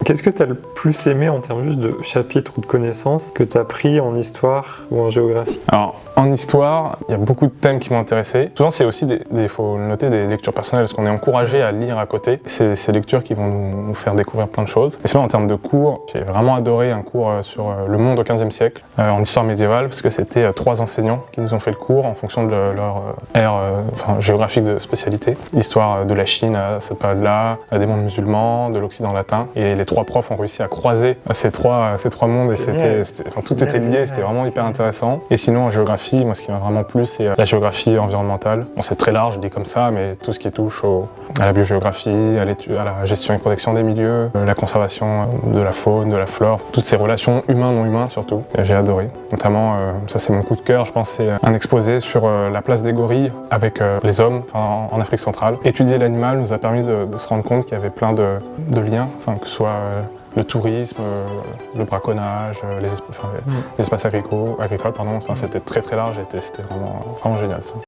Qu'est-ce que tu as le plus aimé en termes juste de chapitres ou de connaissances que tu as pris en histoire ou en géographie? Alors, en histoire, il y a beaucoup de thèmes qui m'ont intéressé. Souvent, c'est aussi, faut le noter, des lectures personnelles, parce qu'on est encouragé à lire à côté. C'est ces lectures qui vont nous faire découvrir plein de choses. Et sinon, en termes de cours, j'ai vraiment adoré un cours sur le monde au XVe siècle, en histoire médiévale, parce que c'était 3 enseignants qui nous ont fait le cours en fonction de leur ère géographique de spécialité. L'histoire de la Chine à cette période-là, des mondes musulmans, de l'Occident latin. Et les 3 profs ont réussi à croiser ces trois mondes et tout était lié, c'était vraiment hyper intéressant. Et sinon, en géographie, moi, ce qui m'a vraiment plu, c'est la géographie environnementale. Bon, c'est très large, je dis comme ça, mais tout ce qui touche à la biogéographie, à la gestion et protection des milieux, la conservation de la faune, de la flore, toutes ces relations humains-non humains surtout. J'ai adoré. Notamment, ça c'est mon coup de cœur, je pense, c'est un exposé sur la place des gorilles avec les hommes en Afrique centrale. Étudier l'animal nous a permis de se rendre compte qu'il y avait plein de liens, que ce soit le tourisme, le braconnage, les espaces agricoles, c'était très très large et c'était vraiment génial ça.